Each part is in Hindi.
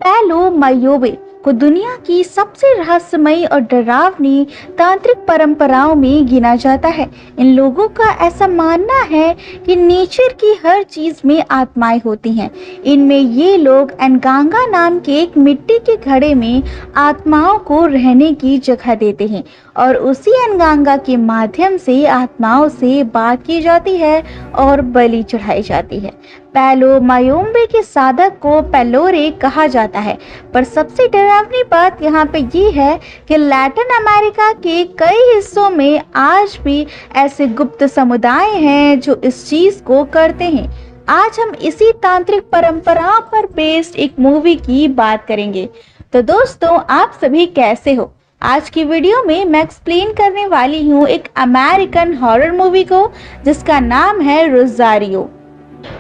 पैलो मायोवे को दुनिया की सबसे रहस्यमयी और डरावनी तांत्रिक परंपराओं में गिना जाता है। इन लोगों का ऐसा मानना है कि नेचर की हर चीज में आत्माएं होती हैं। इनमें ये लोग एनगांगा नाम के एक मिट्टी के घड़े में आत्माओं को रहने की जगह देते हैं और उसी एनगांगा के माध्यम से आत्माओं से बात की जाती है और बलि चढ़ाई जाती है। पैलो मायोम्बे के साधक को पेलोरे कहा जाता है, पर सबसे डरावनी बात यहाँ पे ये है कि लैटिन अमेरिका के कई हिस्सों में आज भी ऐसे गुप्त समुदाय हैं जो इस चीज को करते हैं। आज हम इसी तांत्रिक परंपरा पर बेस्ड एक मूवी की बात करेंगे। तो दोस्तों, आप सभी कैसे हो? आज की वीडियो में मैं एक्सप्लेन करने वाली हूँ एक अमेरिकन हॉरर मूवी को जिसका नाम है रोज़ारियो।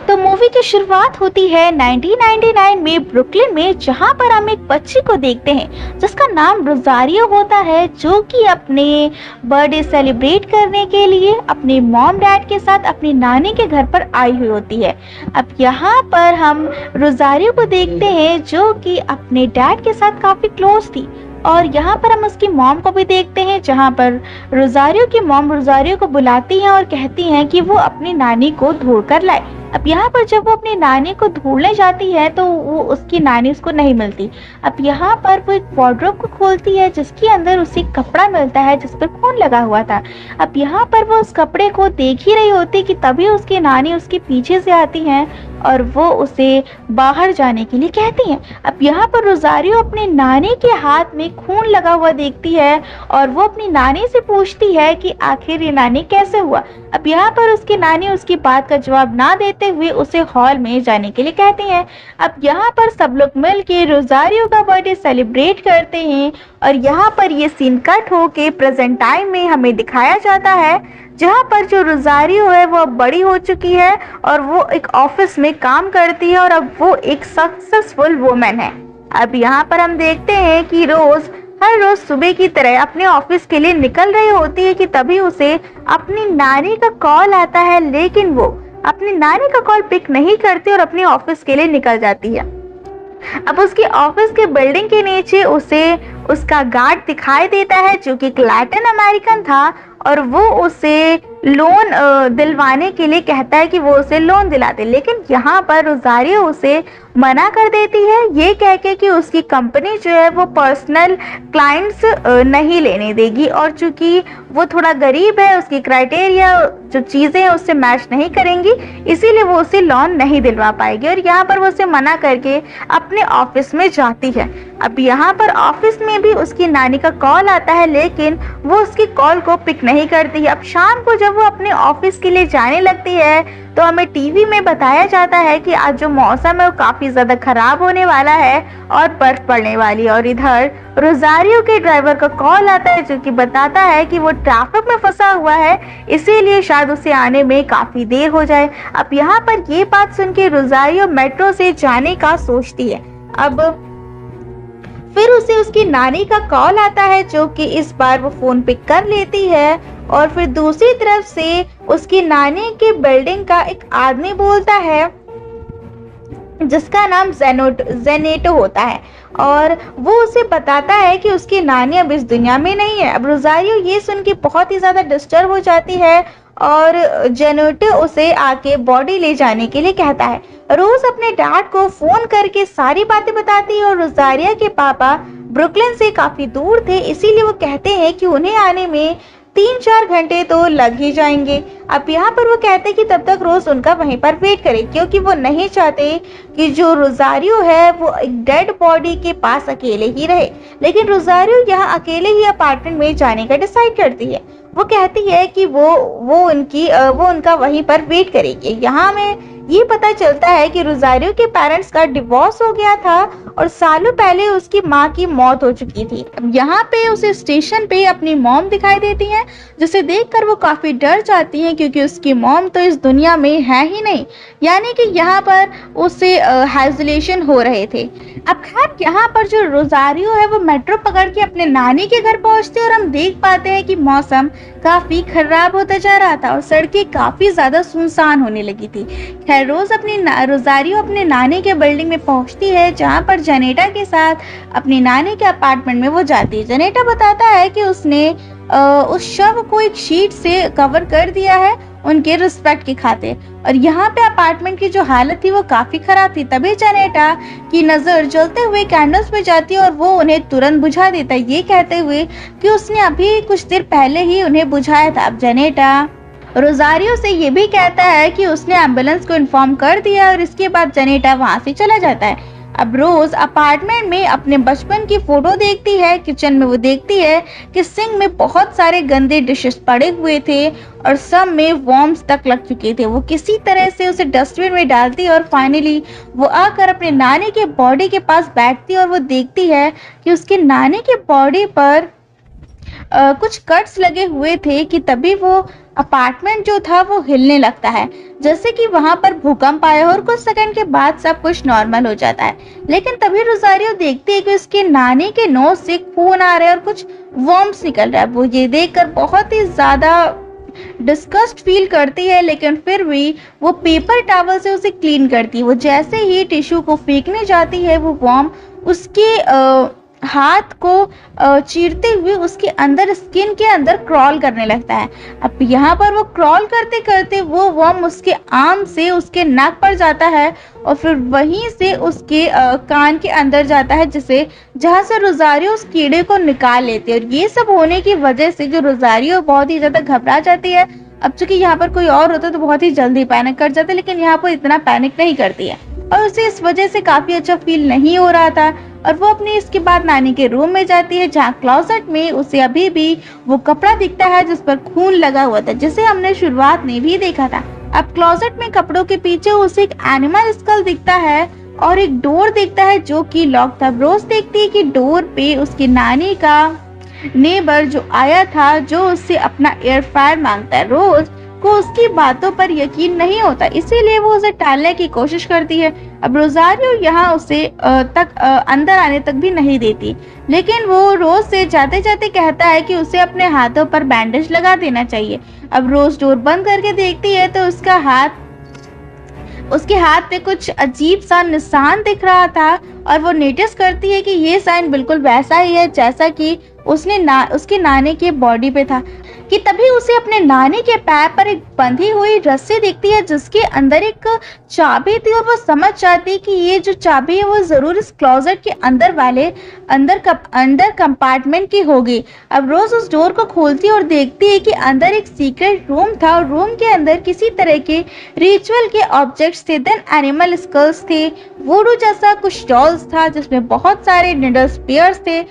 तो मूवी की शुरुआत होती है 1999 में ब्रुकलिन में, जहां पर हम एक बच्ची को देखते हैं जिसका नाम रोज़ारियो होता है, जो कि अपने बर्थडे सेलिब्रेट करने के लिए अपने मॉम डैड के साथ अपनी नानी के घर पर आई हुई होती है। अब यहाँ पर हम रोज़ारियो को देखते हैं जो कि अपने डैड के साथ काफी क्लोज थी, और यहाँ पर हम उसकी मॉम को भी देखते हैं, जहाँ पर रोज़ारियो की मॉम रोज़ारियो को बुलाती हैं और कहती हैं कि वो अपनी नानी को ढूंढ कर लाए। अब यहाँ पर जब वो अपनी नानी को ढूंढने जाती है तो वो उसकी नानी उसको नहीं मिलती। अब यहाँ पर वो एक वार्डरोब को खोलती है जिसके अंदर उसे कपड़ा मिलता है जिस पर खून लगा हुआ था। अब यहाँ पर वो उस कपड़े को देख ही रही होती कि तभी उसकी नानी उसके पीछे से आती हैं और वो उसे बाहर जाने के लिए कहती हैं। अब यहाँ पर रोज़ारियो अपनी नानी के हाथ में खून लगा हुआ देखती है और वो अपनी नानी से पूछती है कि आखिर ये नानी कैसे हुआ। अब यहाँ पर उसकी नानी उसकी बात का जवाब ना देते हुए उसे हॉल में जाने के लिए कहती हैं। अब यहाँ पर सब लोग मिल के रोज़ारियो का बर्थडे सेलिब्रेट करते हैं और यहाँ पर ये सीन कट होके प्रेजेंट टाइम में हमें दिखाया जाता है, जहाँ पर जो रोज़ारियो है वो अब बड़ी हो चुकी है और वो एक ऑफिस में काम करती है और अब वो एक सक्सेसफुल वुमेन है। अब यहाँ पर हम देखते हैं कि रोज हर रोज सुबह की तरह अपने ऑफिस के लिए निकल रही होती है कि तभी उसे अपनी नानी का कॉल आता है, लेकिन वो अपनी नानी का कॉल पिक नहीं करती और अपने ऑफिस के लिए निकल जाती है। अब उसके ऑफिस के बिल्डिंग के नीचे उसे उसका गार्ड दिखाई देता है जो कि लैटिन अमेरिकन था और वो उसे लोन दिलवाने के लिए कहता है कि वो उसे लोन दिला दे, लेकिन यहाँ पर रोज़ारियो उसे मना कर देती है ये कह के कि उसकी कंपनी जो है वो पर्सनल क्लाइंट्स नहीं लेने देगी और चूंकि वो थोड़ा गरीब है, उसकी क्राइटेरिया जो चीज़ें हैं उससे मैच नहीं करेंगी, इसीलिए वो उसे लोन नहीं दिलवा पाएगी और यहाँ पर वो उसे मना करके अपने ऑफिस में जाती है। अब यहाँ पर ऑफिस में भी उसकी नानी का कॉल आता है, लेकिन वो उसकी कॉल को पिक नहीं करती है। अब शाम को जब वो अपने ऑफिस के लिए जाने लगती है तो हमें टीवी में बताया जाता है कि आज जो मौसम है वो काफी ज्यादा खराब होने वाला है और बर्फ पड़ने वाली है। और इधर रोज़ारियो के ड्राइवर का कॉल आता है जो कि बताता है कि वो ट्रैफिक में फंसा हुआ है, इसीलिए शायद उसे आने में काफी देर हो जाए। अब यहाँ पर ये बात सुन के रोज़ारियो मेट्रो से जाने का सोचती है। अब फिर उसे उसकी नानी का कॉल आता है जो कि इस बार वो फोन पिक कर लेती है और फिर दूसरी तरफ से उसकी नानी के बिल्डिंग का एक आदमी बोलता है जिसका नाम जेनेटो होता है और वो उसे बताता है कि उसकी नानी अब इस दुनिया में नहीं है। अब रोज़ारियो ये सुन के बहुत ही ज़्यादा डिस्टर्ब हो जाती है और जेनेटो उसे आके बॉडी ले जाने के लिए कहता है। रोज अपने डैड को फोन करके सारी बातें बताती है और रोज़ारियो के पापा ब्रुकलिन से काफ़ी दूर थे, इसीलिए वो कहते हैं कि उन्हें आने में 3-4 घंटे तो लग ही जाएंगे। अब यहाँ पर वो कहते हैं कि तब तक रोज उनका वहीं पर वेट करे, क्योंकि वो नहीं चाहते कि जो रोज़ारियो है वो एक डेड बॉडी के पास अकेले ही रहे। लेकिन रोज़ारियो यहाँ अकेले ही अपार्टमेंट में जाने का डिसाइड करती है। वो कहती है कि वो उनका वहीं पर वेट करेगी। यहाँ में ये पता चलता है कि रोज़ारियो के पेरेंट्स का डिवोर्स हो गया था और सालों पहले उसकी माँ की मौत हो चुकी थी। यहाँ पे उसे स्टेशन पे अपनी मॉम दिखाई देती है, जिसे देखकर वो काफी डर जाती है क्योंकि उसकी मॉम तो इस दुनिया में है ही नहीं, यानी कि यहाँ पर उसे हाइसोलेशन हो रहे थे। अब खैर यहाँ पर जो रोज़ारियो है वो मेट्रो पकड़ के अपने नानी के घर पहुँचते और हम देख पाते हैं कि मौसम काफी खराब होता जा रहा था और सड़कें काफी ज्यादा सुनसान होने लगी थी। खैर रोजारियो अपने नानी के बिल्डिंग में पहुंचती है, जहां पर जनेटा के साथ अपनी नानी के अपार्टमेंट में वो जाती है। जनेटा बताता है कि उसने उस शव को एक शीट से कवर कर दिया है उनके रिस्पेक्ट की खातिर, और यहाँ पे अपार्टमेंट की जो हालत थी वो काफी खराब थी। तभी जनेटा की नजर जलते हुए कैंडल्स पे जाती है और वो उन्हें तुरंत बुझा देता है, ये कहते हुए कि उसने अभी कुछ देर पहले ही उन्हें बुझाया था। अब जनेटा रोजारियो से ये भी कहता है कि उसने एम्बुलेंस को इन्फॉर्म कर दिया, और इसके बाद जनेटा वहां से चला जाता है। अब रोज अपार्टमेंट में अपने बचपन की फोटो देखती है। किचन में वो देखती है कि सिंक में बहुत सारे गंदे डिशेस पड़े हुए थे और सब में वॉर्म्स तक लग चुके थे। वो किसी तरह से उसे डस्टबिन में डालती है और फाइनली वो आकर अपने नानी के बॉडी के पास बैठती है और वो देखती है कि उसके नानी के बॉडी पर कुछ कट्स लगे हुए थे। कि तभी वो अपार्टमेंट जो था वो हिलने लगता है, जैसे कि वहां पर भूकंप आया, और कुछ सेकंड के बाद सब कुछ नॉर्मल हो जाता है। लेकिन तभी रोजारियो देखती है कि उसके नानी के नोज से खून आ रहा है और कुछ वर्म्स निकल रहा है। वो ये देखकर बहुत ही ज्यादा डिस्गस्ट फील करती है, लेकिन फिर भी वो पेपर टॉवल से उसे क्लीन करती है। वो जैसे ही टिश्यू को फेंकने जाती है, वो वर्म उसके हाथ को चीरते हुए उसके अंदर स्किन के अंदर क्रॉल करने लगता है। अब यहाँ पर वो क्रॉल करते करते वो वर्म उसके आर्म से उसके नाक पर जाता है और फिर वहीं से उसके कान के अंदर जाता है, जहाँ से रोजारियो उस कीड़े को निकाल लेती है। और ये सब होने की वजह से जो रोजारियो बहुत ही ज्यादा घबरा जाती है। अब चूंकि यहाँ पर कोई और होता तो बहुत ही जल्दी पैनिक कर जाते, लेकिन यहाँ पर इतना पैनिक नहीं करती है और उसे इस वजह से काफी अच्छा फील नहीं हो रहा था। और वो अपने इसके बाद नानी के रूम में जाती है, जहाँ क्लोसेट में उसे अभी भी वो कपड़ा दिखता है जिस पर खून लगा हुआ था, जिसे हमने शुरुआत में भी देखा था। अब क्लोसेट में कपड़ों के पीछे उसे एक एनिमल स्कल दिखता है और एक डोर दिखता है जो कि लॉक था। रोज देखती है कि डोर पे उसकी नानी का नेबर जो आया था, जो उससे अपना एयर फ्रायर मांगता है। रोज को उसकी बातों पर यकीन नहीं होता, इसीलिए वो उसे टालने की कोशिश करती है। अब रोजारियो यहाँ उसे अंदर आने तक भी नहीं देती, लेकिन वो रोज से जाते जाते कहता है कि उसे अपने हाथों पर बैंडेज लगा देना चाहिए। अब रोज डोर बंद करके देखती है तो उसके हाथ पे कुछ अजीब सा निशान दिख रहा था और वो नोटिस करती है कि ये साइन बिल्कुल वैसा ही है जैसा कि उसके नानी के बॉडी पे था। कि तभी उसे अपने नानी के पैर पर एक बंधी हुई रस्सी दिखती है जिसके अंदर एक चाबी थी, और वो समझ जाती है कि ये जो चाबी है वो जरूर इस क्लोजेट के अंदर कंपार्टमेंट की होगी। अब रोज उस डोर को खोलती है और देखती है कि अंदर एक सीक्रेट रूम था और रूम के अंदर किसी तरह के रिचुअल के ऑब्जेक्ट्स थे। देन एनिमल स्कल्स थे, वुडू जैसा कुछ डॉल्स था जिसमें बहुत सारे निडल स्पेयर्स थे।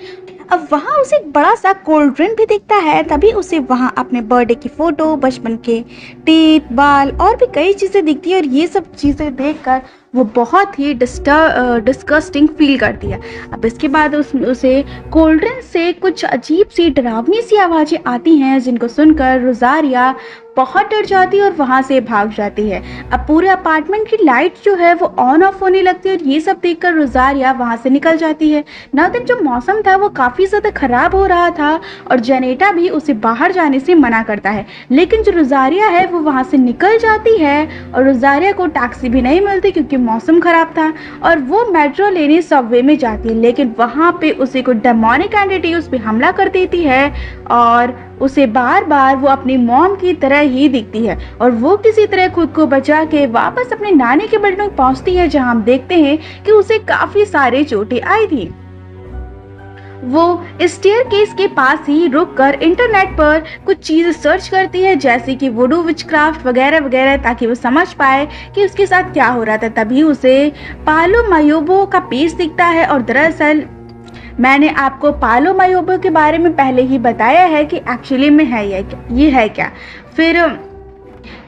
अब वहाँ उसे एक बड़ा सा कोल्ड ड्रिंक भी दिखता है। तभी उसे वहाँ अपने बर्थडे की फोटो, बचपन के टीथ, बाल और भी कई चीज़ें दिखती है और ये सब चीज़ें देखकर वो बहुत ही डिस्गस्टिंग फील करती है। अब इसके बाद उसे कोल्ड ड्रिंक से कुछ अजीब सी डरावनी सी आवाज़ें आती हैं, जिनको सुनकर रोजारिया बहुत डर जाती है और वहाँ से भाग जाती है। अब पूरे अपार्टमेंट की लाइट जो है वो ऑन ऑफ होने लगती है और ये सब देखकर रोजारिया वहाँ से निकल जाती है। ना दिन जो मौसम था वो काफ़ी ज़्यादा ख़राब हो रहा था और जनेटा भी उसे बाहर जाने से मना करता है, लेकिन जो रोजारिया है वो वहाँ से निकल जाती है और रोजारिया को टैक्सी भी नहीं मिलती क्योंकि मौसम ख़राब था और वो मेट्रो लेने सबवे में जाती है। लेकिन वहाँ पे उसे कोई डेमोनिक एंटिटी उस पर हमला कर देती है और उसे बार बार वो अपनी मॉम की तरह ही दिखती है और वो किसी तरह खुद को बचा के वापस अपने नानी के बिल्डिंग पहुंचती है, जहां हम देखते हैं कि उसे काफी सारे चोटें आई थी। वो स्टेयरकेस के पास ही रुककर इंटरनेट पर कुछ चीज़ें सर्च करती है, जैसे कि वुडू विचक्राफ्ट वगैरह वगैरह, ताकि वो समझ पाए कि उसके साथ क्या हो रहा था। तभी उसे पालो मायोबो का पेज दिखता है और दरअसल मैंने आपको पालो मायोबो के बारे में पहले ही बताया है कि एक्चुअली में है ये है क्या। फिर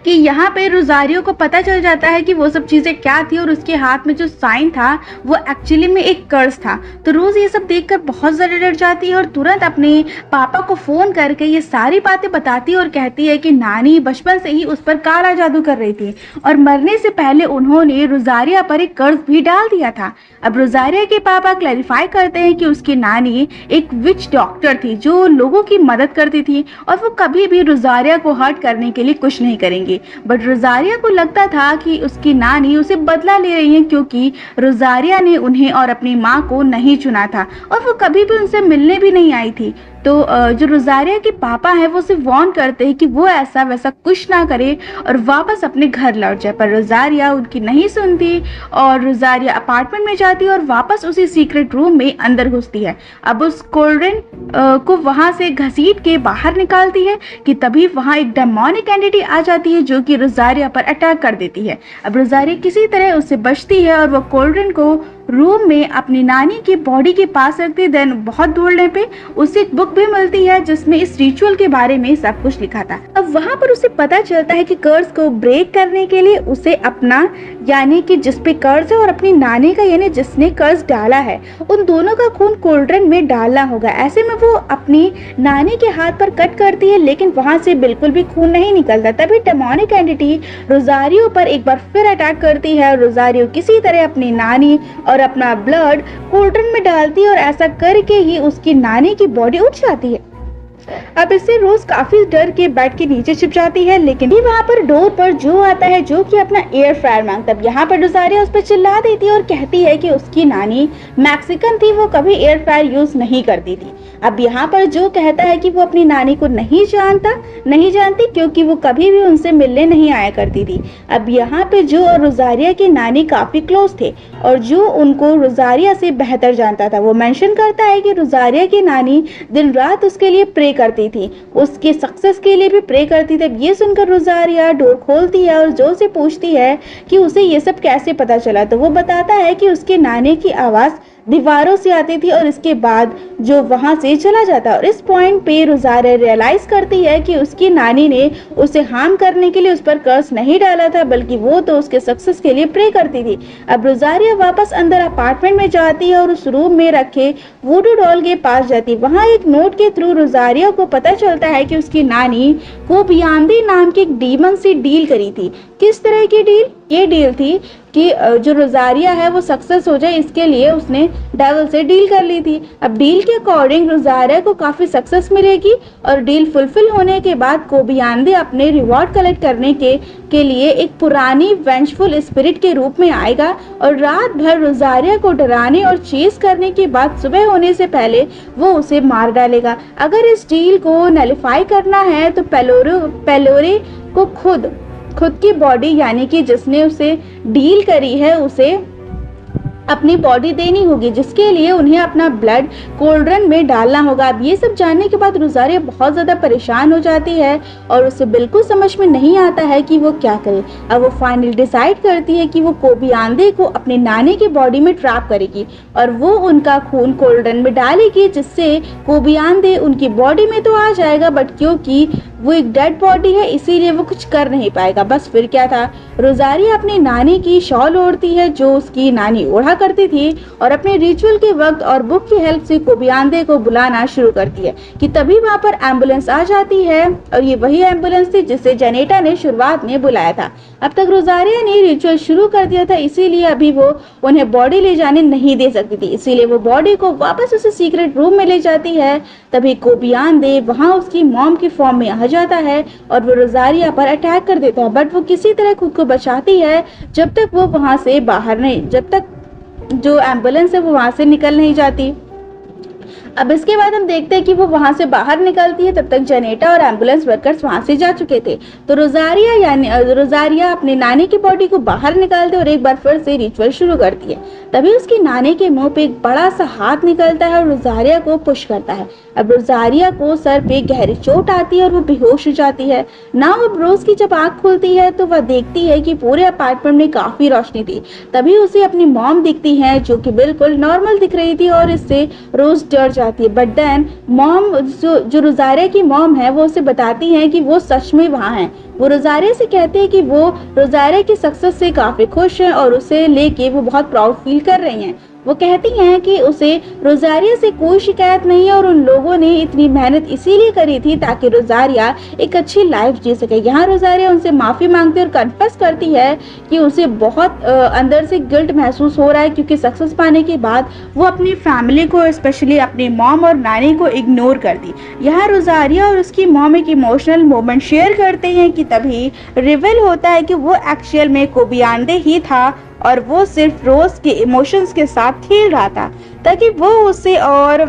कि यहाँ पे रोजारियो को पता चल जाता है कि वो सब चीज़ें क्या थी और उसके हाथ में जो साइन था वो एक्चुअली में एक कर्ज था। तो रोज़ ये सब देखकर बहुत ज़्यादा डर जाती है और तुरंत अपने पापा को फ़ोन करके ये सारी बातें बताती है और कहती है कि नानी बचपन से ही उस पर काला जादू कर रही थी और मरने से पहले उन्होंने रोजारिया पर एक कर्ज भी डाल दिया था। अब रोजारिया के पापा क्लैरिफाई करते हैं कि उसकी नानी एक विच डॉक्टर थी जो लोगों की मदद करती थी और वो कभी भी रोजारिया को हर्ट करने के लिए कुछ नहीं करेंगे। थे, बट रोजारिया को लगता था कि उसकी नानी उसे बदला ले रही है, क्योंकि रोजारिया ने उन्हें और अपनी माँ को नहीं चुना था और वो कभी भी उनसे मिलने भी नहीं आई थी। तो जो रोजारिया के पापा है वो उसे वार्न करते हैं कि वो ऐसा वैसा कुछ ना करे और वापस अपने घर लौट जाए, पर रोजारिया उनकी नहीं सुनती और रोजारिया अपार्टमेंट में जाती है और वापस उसी सीक्रेट रूम में अंदर घुसती है। अब उस कोल्ड्रेन को वहां से घसीट के बाहर निकालती है कि तभी वहां एक डेमोनिक एंटिटी आ जाती है जो कि रोजारिया पर अटैक कर देती है। अब रोजारिया किसी तरह उससे बचती है और वो कोल्ड्रेन को रूम में अपनी नानी की बॉडी के पास रखती है। देन बहुत ढूंढने पे उसे एक बुक भी मिलती है जिसमें इस रिचुअल के बारे में सब कुछ लिखा था। अब वहां पर उसे पता चलता है कि कर्ज को ब्रेक करने के लिए उसे अपना यानी कि जिस पे कर्ज है और अपनी नानी का यानी जिसने कर्ज डाला है उन दोनों का खून कोल्ड्रेन में डालना होगा। ऐसे में वो अपनी नानी के हाथ पर कट करती है, लेकिन वहां से बिल्कुल भी खून नहीं निकलता। तभी डेमोनिक एंटिटी रोजारियो पर एक बार फिर अटैक करती है और रोजारियो किसी तरह अपनी नानी और अपना ब्लड कोल्ड्रेन में डालती है और ऐसा करके ही उसकी नानी की बॉडी उठ जाती है। अब इससे रोज काफी डर के बेड के नीचे छिप जाती है, लेकिन भी वहाँ पर डोर पर जो आता है जो कि अपना एयर फ्रायर मांगता है। यहाँ पर रोजारिया उस पर चिल्ला देती है और कहती है कि उसकी नानी मैक्सिकन थी, वो कभी एयर फ्रायर यूज नहीं करती थी। अब यहाँ पर जो कहता है कि वो अपनी नानी को नहीं जानती क्योंकि वो कभी भी उनसे मिलने नहीं आया करती थी। अब यहाँ पे जो और रोजारिया की नानी काफी क्लोज थे और जो उनको रोजारिया से बेहतर जानता था। वो मेंशन करता है कि रोजारिया की नानी दिन रात उसके लिए प्रे करती थी, उसके सक्सेस के लिए भी प्रे करती थी। ये सुनकर रोजारिया डोर खोलती है और जो से पूछती है कि उसे ये सब कैसे पता चला, तो वो बताता है कि उसके नानी की आवाज़ दीवारों से आती थी और इसके बाद जो वहां से चला जाता। और इस पॉइंट पे रोजारिया रियलाइज करती है कि उसकी नानी ने उसे हार्म करने के लिए उस पर कर्स नहीं डाला था, बल्कि वो तो उसके सक्सेस के लिए प्रे करती थी। अब रोजारिया वापस अंदर अपार्टमेंट में जाती है और उस रूम में रखे वुडू डॉल के पास जाती है। वहां एक नोट के थ्रू रोजारिया को पता चलता है कि उसकी नानी को बियांदी नाम के एक डीमन से डील करी थी। किस तरह की डील? ये डील थी कि जो रोजारिया है वो सक्सेस हो जाए, इसके लिए उसने डेविल से डील कर ली थी। अब डील के अकॉर्डिंग रोजारिया को काफी सक्सेस मिलेगी और डील फुलफिल होने के बाद कोबियांदे अपने रिवॉर्ड कलेक्ट करने के लिए एक पुरानी वेंजफुल स्पिरिट के रूप में आएगा और रात भर रोजारिया को डराने और चेस करने के बाद सुबह होने से पहले वो उसे मार डालेगा। अगर इस डील को नलिफाई करना है तो पेलोरे को खुद की बॉडी यानी कि जिसने उसे डील करी है उसे अपनी बॉडी देनी होगी, जिसके लिए उन्हें अपना ब्लड कोल्ड्रन में डालना होगा। अब ये सब जानने के बाद रोजारिया बहुत ज़्यादा परेशान हो जाती है और उसे बिल्कुल समझ में नहीं आता है कि वो क्या करे। अब वो फाइनली डिसाइड करती है कि वो कोबियांदे को अपने नानी की बॉडी में ट्रैप करेगी और वो उनका खून कोल्ड्रन में डालेगी, जिससे कोबियांदे उनकी बॉडी में तो आ जाएगा, बट क्योंकि वो एक डेड बॉडी है इसीलिए वो कुछ कर नहीं पाएगा। बस फिर क्या था, रोजारिया अपनी नानी की शॉल ओढ़ती है जो उसकी नानी ओढ़ा करती थी और अपने रिचुअल के वक्त और बुक की हेल्प से कोबियांदे को बुलाना शुरू करती है कि तभी वहां पर एम्बुलेंस आ जाती है और ये वही एम्बुलेंस थी जिसे जेनेटा ने शुरुआत में बुलाया था। अब तक रोजारिया ने रिचुअल शुरू कर दिया था, इसीलिए अभी वो उन्हें बॉडी ले जाने नहीं दे सकती थी, इसीलिए वो बॉडी को वापस उसे सीक्रेट रूम में ले जाती है। तभी कोबियांदे वहां उसकी मॉम की फॉर्म में आ जाता है और वो रोजारिया पर अटैक कर देता है, बट वो किसी तरह खुद को बचाती है जब तक वो वहां से बाहर नहीं, जब तक जो एम्बुलेंस है वो वहां से निकल नहीं जाती। अब इसके बाद हम देखते हैं कि वो वहां से बाहर निकलती है, तब तक जेनेटा और एम्बुलेंस वर्कर्स वहां से जा चुके थे। तो रोजारिया अपनी नानी की बॉडी को बाहर निकालते और एक बार फिर से रिचुअल शुरू करती है। तभी उसकी नानी के मुंह पे एक बड़ा सा हाथ निकलता है और रोजारिया को पुश करता है। अब रोजारिया को सर पे गहरी चोट आती है और वो बेहोश हो जाती है। ना अब रोज की जब आँख खुलती है तो वह देखती है कि पूरे अपार्टमेंट में काफी रोशनी थी। तभी उसे अपनी मॉम दिखती है जो कि बिल्कुल नॉर्मल दिख रही थी और इससे रोज डर जाती है। बट देन मॉम जो रोजारिया की मॉम है वो उसे बताती है कि वो सच में वहाँ है। वो रोजारिया से कहते हैं कि वो रोजारिया की सक्सेस से काफी खुश हैं और उसे लेके वो बहुत प्राउड फील कर रही हैं। वो कहती हैं कि उसे रोजारिया से कोई शिकायत नहीं है और उन लोगों ने इतनी मेहनत इसीलिए करी थी ताकि रोजारिया एक अच्छी लाइफ जी सके। यहाँ रोजारिया उनसे माफ़ी मांगती है और कन्फेस करती है कि उसे बहुत अंदर से गिल्ट महसूस हो रहा है क्योंकि सक्सेस पाने के बाद वो अपनी फैमिली को, स्पेशली अपनी मॉम और नानी को इग्नोर कर दी। यहाँ रोजारिया और उसकी मॉम एक इमोशनल मोमेंट शेयर करते हैं कि तभी रिवील होता है कि वो एक्चुअल में कोबियांदे ही था और वो सिर्फ रोज के इमोशंस के साथ खेल रहा था ताकि वो उसे और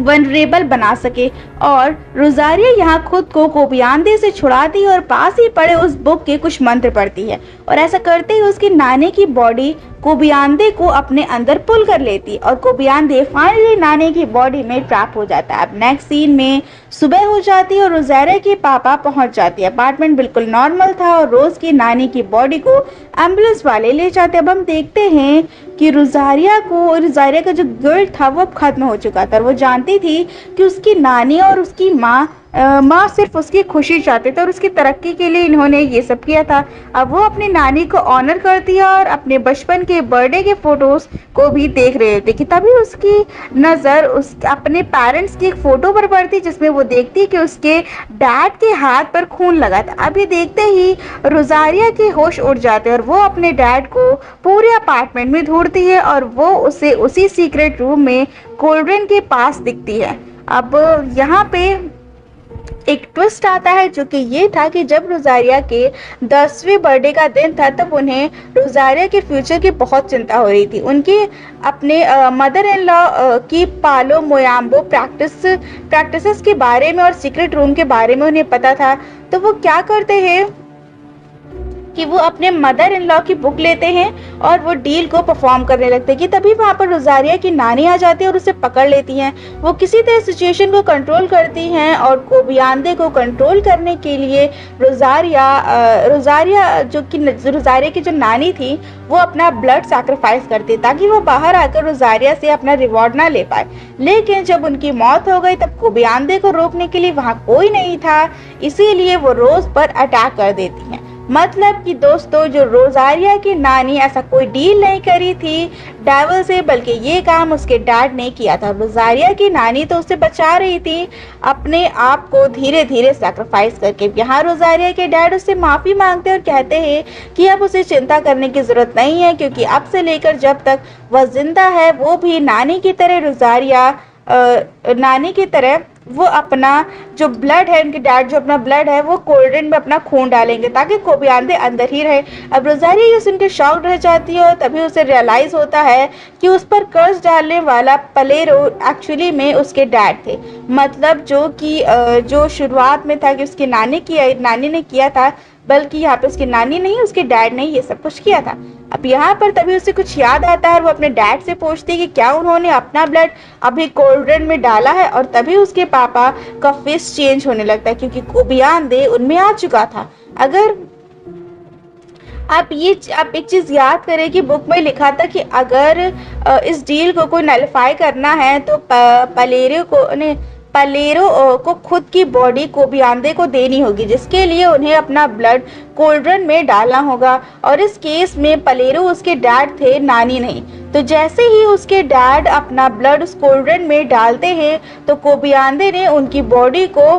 वनरेबल बना सके। और रोजारिया यहाँ खुद को कोबियांदे से छुड़ाती है और पास ही पड़े उस बुक के कुछ मंत्र पढ़ती है और ऐसा करते ही उसकी नानी की बॉडी कोबियांदे को अपने अंदर पुल कर लेती और कोबियांदे फाइनली नानी की बॉडी में ट्रैप हो जाता है। अब नेक्स्ट सीन में सुबह हो जाती है और रोजारिया के पापा पहुंच जाते हैं। अपार्टमेंट बिल्कुल नॉर्मल था और रोज की नानी की बॉडी को एम्बुलेंस वाले ले जाते। अब हम देखते हैं कि रोजारिया का जो गिल्ट था वो अब खत्म हो चुका था और वो जानती थी कि उसकी नानी और उसकी माँ सिर्फ उसकी खुशी चाहते थे और उसकी तरक्की के लिए इन्होंने ये सब किया था। अब वो अपनी नानी को ऑनर करती है और अपने बचपन के बर्थडे के फोटोज को भी देख रहे थे कि तभी उसकी नज़र उस अपने पेरेंट्स की एक फ़ोटो पर पड़ती जिसमें वो देखती कि उसके डैड के हाथ पर खून लगा था। अभी देखते ही रोजारिया के होश उड़ जाते हैं और वो अपने डैड को पूरे अपार्टमेंट में ढूंढती है और वो उसे उसी सीक्रेट रूम में कोल्ड्रेन के पास दिखती है। अब यहाँ पे एक ट्विस्ट आता है जो कि ये था कि जब रोजारिया के 10वें बर्थडे का दिन था तब उन्हें रोजारिया के फ्यूचर की बहुत चिंता हो रही थी। उनकी अपने मदर इन लॉ की पालो मोयाम्बो प्रैक्टिसेस के बारे में और सीक्रेट रूम के बारे में उन्हें पता था। तो वो क्या करते हैं कि वो अपने मदर इन लॉ की बुक लेते हैं और वो डील को परफॉर्म करने लगते हैं कि तभी वहाँ पर रोजारिया की नानी आ जाती है और उसे पकड़ लेती हैं। वो किसी तरह सिचुएशन को कंट्रोल करती हैं और कोबियांदे को कंट्रोल करने के लिए रोजारिया की जो नानी थी वो अपना ब्लड सैक्रिफाइस करती ताकि वो बाहर आकर रोजारिया से अपना रिवॉर्ड ना ले पाए। लेकिन जब उनकी मौत हो गई तब कोबियांदे को रोकने के लिए वहाँ कोई नहीं था, इसीलिए वो रोज पर अटैक कर देती हैं। मतलब कि दोस्तों जो रोजारिया की नानी ऐसा कोई डील नहीं करी थी डेविल से, बल्कि ये काम उसके डैड ने किया था। रोजारिया की नानी तो उसे बचा रही थी अपने आप को धीरे धीरे सैक्रिफाइस करके। यहाँ रोजारिया के डैड उससे माफ़ी मांगते और कहते हैं कि अब उसे चिंता करने की ज़रूरत नहीं है क्योंकि अब से लेकर जब तक वह जिंदा है वो भी नानी की तरह वो अपना जो ब्लड है, उनके डैड जो अपना ब्लड है वो कोल्ड्रेन में अपना खून डालेंगे ताकि कोबियांदे अंदर ही रहे। अब रोजारिया ये सुनकर शॉक्ड रह जाती है और तभी उसे रियलाइज होता है कि उस पर कर्ज डालने वाला पलेरो एक्चुअली में उसके डैड थे। मतलब जो शुरुआत में था कि उसकी नानी ने किया था, बल्कि यहाँ पे उसकी नानी नहीं उसके डैड ने ये सब कुछ किया था। अब यहाँ पर तभी उसे कुछ याद आता है और वो अपने डैड से पूछती है कि क्या उन्होंने अपना ब्लड अभी कोल्ड्रेन में डाला है, और तभी उसके पापा का फेस चेंज होने लगता है क्योंकि कोबियांदे उनमें आ चुका था। अगर आप एक चीज याद करें कि बुक में लिखा था कि अगर इस डील को कोई नलिफाई करना है तो पलेरो को खुद की बॉडी कोबियांदे को देनी होगी, जिसके लिए उन्हें अपना ब्लड कोल्ड्रेन में डालना होगा। और इस केस में पलेरो उसके डैड थे, नानी नहीं। तो जैसे ही उसके डैड अपना ब्लड उस कोल्ड्रेन में डालते हैं तो कोबियांदे ने उनकी बॉडी को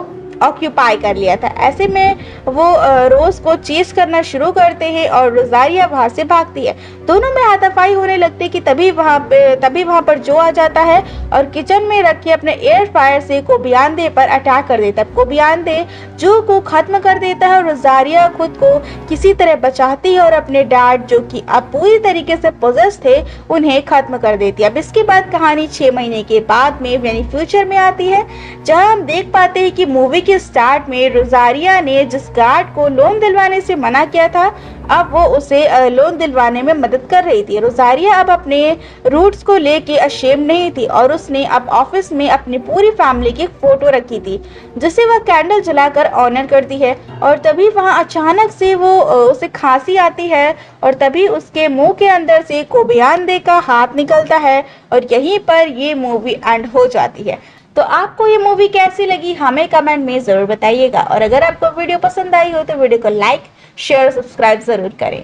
ऑक्यूपाई कर लिया था। ऐसे में वो रोज को चेस करना शुरू करते हैं और रोजारिया वहां से भागती है। दोनों में हाथापाई होने लगती है कि तभी वहां पर जो आ जाता है और किचन में रखे अपने एयर फ्रायर से कोबियांदे पर अटैक कर देता है। कोबियांदे जो को खत्म कर देता है और रोजारिया खुद को किसी तरह बचाती है और अपने डैड जो कि अब पूरी तरीके से पोजेस थे उन्हें खत्म कर देती है। अब इसके बाद कहानी 6 महीने के बाद में यानी फ्यूचर में आती है, जहां हम देख पाते हैं कि मूवी के स्टार्ट में रोजारिया ने जिस गार्ड को लोन दिलवाने से मना किया था अब वो उसे लोन दिलवाने में मदद कर रही थी। रोजारिया अब अपने रूट्स को लेके अशेम नहीं थी और उसने अब ऑफिस में अपनी पूरी फैमिली की फोटो रखी थी जिसे वह कैंडल जलाकर ऑनर करती है। और तभी वहां अचानक से उसे खांसी आती है और तभी उसके मुंह के अंदर से कोबियांदे का हाथ निकलता है और यहीं पर ये मूवी एंड हो जाती है। तो आपको ये मूवी कैसी लगी हमें कमेंट में ज़रूर बताइएगा और अगर आपको वीडियो पसंद आई हो तो वीडियो को लाइक शेयर सब्सक्राइब ज़रूर करें।